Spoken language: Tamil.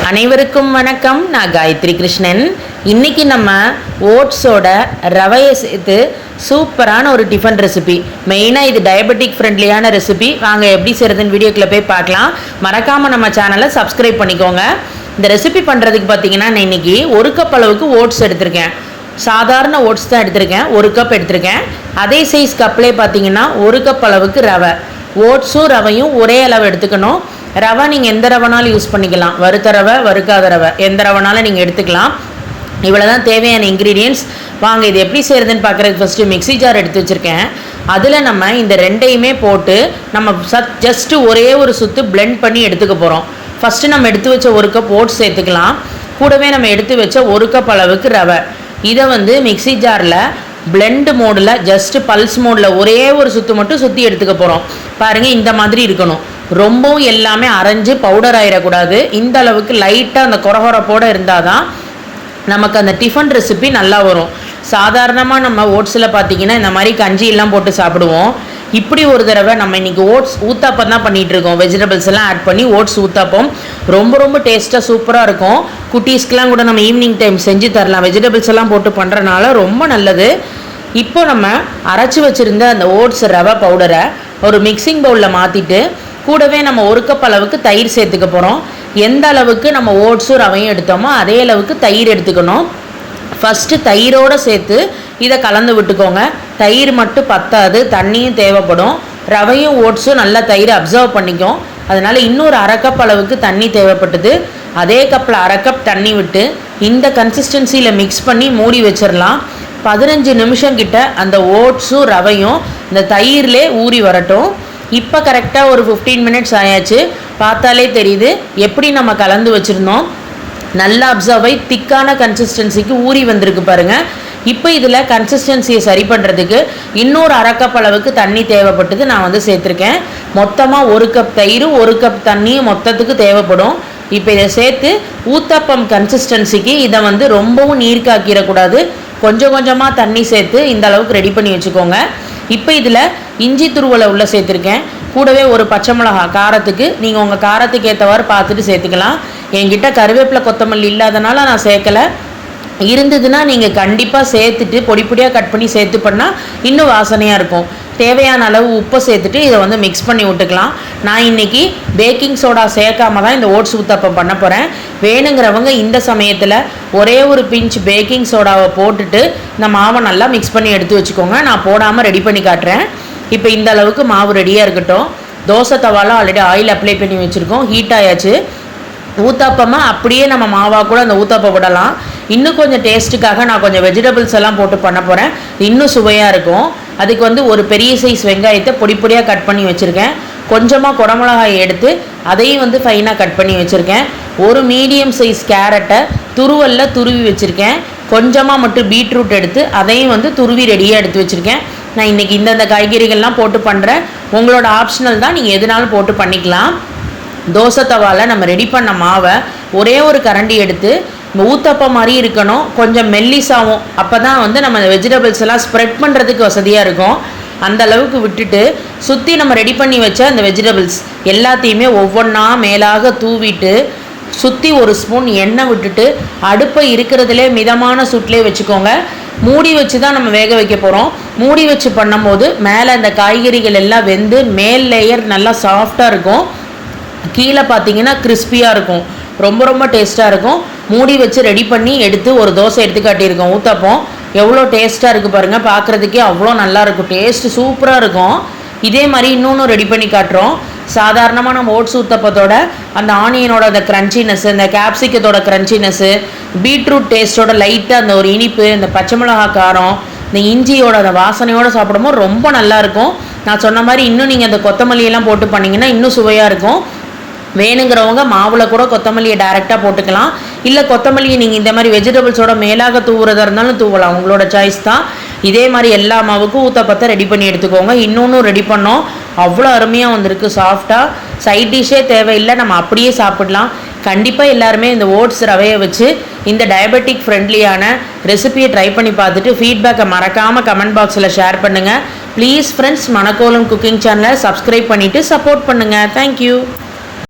அனைவருக்கும் வணக்கம். நான் காயத்ரி கிருஷ்ணன். இன்றைக்கி நம்ம ஓட்ஸோட ரவையை சேர்த்து சூப்பரான ஒரு டிஃபன் ரெசிபி. மெயினாக இது டயபெட்டிக் ஃப்ரெண்ட்லியான ரெசிபி. வாங்க எப்படி செய்கிறதுன்னு வீடியோக்குள்ளே போய் பார்க்கலாம். மறக்காமல் நம்ம சேனலை சப்ஸ்கிரைப் பண்ணிக்கோங்க. இந்த ரெசிபி பண்ணுறதுக்கு பார்த்தீங்கன்னா நான் இன்றைக்கி 1 கப் அளவுக்கு ஓட்ஸ் எடுத்திருக்கேன். சாதாரண ஓட்ஸ் தான் எடுத்திருக்கேன். 1 கப் எடுத்திருக்கேன். அதே சைஸ் கப்லேயே பார்த்தீங்கன்னா 1 கப் அளவுக்கு ரவை. ஓட்ஸும் ரவையும் ஒரே அளவு எடுத்துக்கணும். ரவை நீங்கள் எந்த ரவைனாலும் யூஸ் பண்ணிக்கலாம். வறுத்த ரவை, வறுக்காத ரவை, எந்த ரவைனாலும் நீங்கள் எடுத்துக்கலாம். இவ்வளோ தான் தேவையான இன்க்ரீடியன்ட்ஸ். வாங்க இது எப்படி செய்கிறதுன்னு பார்க்குறதுக்கு ஃபஸ்ட்டு மிக்ஸி ஜார் எடுத்து வச்சுருக்கேன். அதில் நம்ம இந்த ரெண்டையுமே போட்டு நம்ம ஜஸ்ட்டு ஒரே ஒரு சுற்று பிளெண்ட் பண்ணி எடுத்துக்க போகிறோம். ஃபஸ்ட்டு நம்ம எடுத்து வச்ச 1 கப் ஓட்ஸ் சேர்த்துக்கலாம். கூடவே நம்ம எடுத்து வச்ச 1 கப் அளவுக்கு ரவை. இதை மிக்ஸி ஜாரில் பிளெண்ட் மோடில் ஜஸ்ட்டு பல்ஸ் மோடில் ஒரே ஒரு சுற்று மட்டும் சுற்றி எடுத்துக்க போகிறோம். பாருங்கள், இந்த மாதிரி இருக்கணும். ரொம்பவும் எல்லாமே அரைஞ்சு பவுடர் ஆகிடக்கூடாது. இந்த அளவுக்கு லைட்டாக அந்த கொரகொரப்போடு இருந்தால் தான் நமக்கு அந்த டிஃபன் ரெசிபி நல்லா வரும். சாதாரணமாக நம்ம ஓட்ஸில் பார்த்திங்கன்னா இந்த மாதிரி கஞ்சியெல்லாம் போட்டு சாப்பிடுவோம். இப்படி ஒரு தடவை நம்ம இன்றைக்கி ஓட்ஸ் ஊத்தாப்பம் தான் பண்ணிகிட்ருக்கோம். வெஜிடபிள்ஸ் எல்லாம் ஆட் பண்ணி ஓட்ஸ் ஊத்தாப்பம் ரொம்ப டேஸ்ட்டாக சூப்பராக இருக்கும். குட்டீஸ்க்கெலாம் கூட நம்ம ஈவினிங் டைம் செஞ்சு தரலாம். வெஜிடபிள்ஸ் எல்லாம் போட்டு பண்ணுறனால ரொம்ப நல்லது. இப்போ நம்ம அரைச்சி வச்சுருந்த அந்த ஓட்ஸ் ரவை பவுடரை ஒரு மிக்சிங் பவுலில் மாற்றிட்டு கூடவே நம்ம 1 கப் அளவுக்கு தயிர் சேர்த்துக்க போகிறோம். எந்த அளவுக்கு நம்ம ஓட்ஸும் ரவையும் எடுத்தோமோ அதே அளவுக்கு தயிர் எடுத்துக்கணும். ஃபஸ்ட்டு தயிரோடு சேர்த்து இதை கலந்து விட்டுக்கோங்க. தயிர் மட்டும் பத்தாது, தண்ணியும் தேவைப்படும். ரவையும் ஓட்ஸும் நல்லா தயிர் அப்சர்வ் பண்ணிக்கும். அதனால் இன்னொரு 1/2 கப் அளவுக்கு தண்ணி தேவைப்பட்டது. அதே கப்பில் 1/2 கப் தண்ணி விட்டு இந்த கன்சிஸ்டன்சியில் மிக்ஸ் பண்ணி மூடி வச்சிடலாம். 15 நிமிஷம் கிட்ட அந்த ஓட்ஸும் ரவையும் இந்த தயிர்லே ஊறி வரட்டும். இப்போ கரெக்டாக ஒரு 15 மினிட்ஸ் ஆயாச்சு. பார்த்தாலே தெரியுது எப்படி நம்ம கலந்து வச்சுருந்தோம். நல்லா அப்சர்வ் ஆகி திக்கான கன்சிஸ்டன்சிக்கு ஊறி வந்திருக்கு பாருங்கள். இப்போ இதில் கன்சிஸ்டன்சியை சரி பண்ணுறதுக்கு இன்னொரு 1/2 கப் அளவுக்கு தண்ணி தேவைப்பட்டது. நான் சேர்த்துருக்கேன். மொத்தமாக 1 கப் தயிர் 1 கப் தண்ணியும் மொத்தத்துக்கு தேவைப்படும். இப்போ இதை சேர்த்து ஊத்தப்பம் கன்சிஸ்டன்சிக்கு இதை ரொம்பவும் நீர்க்காக்கிடக்கூடாது. கொஞ்சமாக தண்ணி சேர்த்து இந்த அளவுக்கு ரெடி பண்ணி வச்சுக்கோங்க. இப்போ இதில் இஞ்சி துருவலை உள்ளே சேர்த்துருக்கேன். கூடவே ஒரு பச்சை மிளகா காரத்துக்கு நீங்கள் உங்கள் காரத்துக்கு ஏற்றவாறு பார்த்துட்டு சேர்த்துக்கலாம். என்கிட்ட கருவேப்பிலை கொத்தமல்லி இல்லாதனால நான் சேர்க்கலை. இருந்ததுன்னா நீங்கள் கண்டிப்பாக சேர்த்துட்டு பொடியாக கட் பண்ணி சேர்த்து பண்ணால் இன்னும் வாசனையாக இருக்கும். தேவையான அளவு உப்பை சேர்த்துட்டு இதை மிக்ஸ் பண்ணி விட்டுக்கலாம். நான் இன்றைக்கி பேக்கிங் சோடா சேர்க்காம தான் இந்த ஓட்ஸ் ஊத்தப்பம் பண்ண போகிறேன். வேணுங்கிறவங்க இந்த சமயத்தில் ஒரே ஒரு பிஞ்ச் பேக்கிங் சோடாவை போட்டுட்டு இந்த மாவை நல்லா மிக்ஸ் பண்ணி எடுத்து வச்சுக்கோங்க. நான் போடாமல் ரெடி பண்ணி காட்டுறேன். இப்போ இந்த அளவுக்கு மாவு ரெடியாக இருக்கட்டும். தோசை தவாவில் ஆல்ரெடி ஆயில் அப்ளை பண்ணி வச்சுருக்கோம். ஹீட் ஆயாச்சு. ஊத்தாப்பமாக அப்படியே நம்ம மாவாக கூட அந்த ஊத்தாப்பம் விடலாம். இன்னும் கொஞ்சம் டேஸ்ட்டுக்காக நான் கொஞ்சம் வெஜிடபிள்ஸ் எல்லாம் போட்டு பண்ண போகிறேன். இன்னும் சுவையாக இருக்கும். அதுக்கு ஒரு பெரிய சைஸ் வெங்காயத்தை பொடியாக கட் பண்ணி வச்சுருக்கேன். கொஞ்சமாக குடமிளகாய் எடுத்து அதையும் ஃபைனாக கட் பண்ணி வச்சுருக்கேன். ஒரு மீடியம் சைஸ் கேரட்டை துருவலில் துருவி வச்சுருக்கேன். கொஞ்சமாக மட்டும் பீட்ரூட் எடுத்து அதையும் துருவி ரெடியாக எடுத்து வச்சுருக்கேன். நான் இன்றைக்கி இந்தந்த காய்கறிகள்லாம் போட்டு பண்ணுறேன். உங்களோட ஆப்ஷனல் தான், நீங்கள் எதுனாலும் போட்டு பண்ணிக்கலாம். தோசை தவாவில் நம்ம ரெடி பண்ண மாவை ஒரே ஒரு கரண்டி எடுத்து ஊத்தப்பம் மாதிரி இருக்கணும், கொஞ்சம் மெல்லிசாவும். அப்போ தான் நம்ம வெஜிடபிள்ஸ் எல்லாம் ஸ்ப்ரெட் பண்ணுறதுக்கு வசதியாக இருக்கும். அந்த அளவுக்கு விட்டுட்டு சுற்றி நம்ம ரெடி பண்ணி வச்ச அந்த வெஜிடபிள்ஸ் எல்லாத்தையுமே ஒவ்வொன்றா மேலாக தூவிட்டு சுற்றி ஒரு ஸ்பூன் எண்ணெய் விட்டுட்டு அடுப்பை இருக்கிறதுலே மிதமான சூட்டிலே வச்சுக்கோங்க. மூடி வச்சு தான் நம்ம வேக வைக்க போகிறோம். மூடி வச்சு பண்ணும்போது மேலே அந்த காய்கறிகள் எல்லாம் வெந்து மேல் லேயர் நல்லா சாஃப்டாக இருக்கும். கீழே பார்த்தீங்கன்னா கிறிஸ்பியாக இருக்கும். ரொம்ப டேஸ்ட்டாக இருக்கும். மூடி வச்சு ரெடி பண்ணி எடுத்து ஒரு தோசை எடுத்து காட்டியிருக்கோம். ஊத்தப்பம் எவ்வளோ டேஸ்ட்டாக இருக்குது பாருங்கள். பார்க்குறதுக்கே அவ்வளோ நல்லாயிருக்கும். டேஸ்ட்டு சூப்பராக இருக்கும். இதே மாதிரி இன்னொன்று ரெடி பண்ணி காட்டுறோம். சாதாரணமாக நம்ம ஓட்ஸ் ஊத்தப்பத்தோட அந்த ஆனியனோட அந்த க்ரன்ச்சினஸ்ஸு, இந்த கேப்சிக்கத்தோட க்ரன்ச்சினஸ்ஸு, பீட்ரூட் டேஸ்ட்டோட லைட்டாக அந்த ஒரு இனிப்பு, இந்த பச்சை மிளகா காரம், இந்த இஞ்சியோட அந்த வாசனையோடு சாப்பிடும்போது ரொம்ப நல்லாயிருக்கும். நான் சொன்ன மாதிரி இன்னும் நீங்கள் அந்த கொத்தமல்லியெல்லாம் போட்டு பண்ணிங்கன்னா இன்னும் சுவையாக இருக்கும். வேணுங்கிறவங்க மாவில் கூட கொத்தமல்லியை டைரெக்டாக போட்டுக்கலாம். இல்லை கொத்தமல்லியை நீங்கள் இந்த மாதிரி வெஜிடபிள்ஸோட மேலாக தூவுறதா இருந்தாலும் தூவலாம். உங்களோட சாய்ஸ் தான். இதே மாதிரி எல்லா மாவுக்கும் ஊத்தப்பத்தை ரெடி பண்ணி எடுத்துக்கோங்க. இன்னொன்று ரெடி பண்ணோம். அவ்வளோ அருமையாக வந்திருக்கு, சாஃப்டாக. சைட் டிஷ்ஷே தேவையில்லை, நம்ம அப்படியே சாப்பிடலாம். கண்டிப்பாக எல்லாருமே இந்த ஓட்ஸ் ரவையை வச்சு இந்த டயபெட்டிக் ஃப்ரெண்ட்லியான ரெசிபியை ட்ரை பண்ணி பார்த்துட்டு ஃபீட்பேக்கை மறக்காமல் கமெண்ட் பாக்ஸில் ஷேர் பண்ணுங்கள். ப்ளீஸ் ஃப்ரெண்ட்ஸ், மணக்கோலம் குக்கிங் சேனலை சப்ஸ்கிரைப் பண்ணிவிட்டு சப்போர்ட் பண்ணுங்கள். தேங்க்யூ.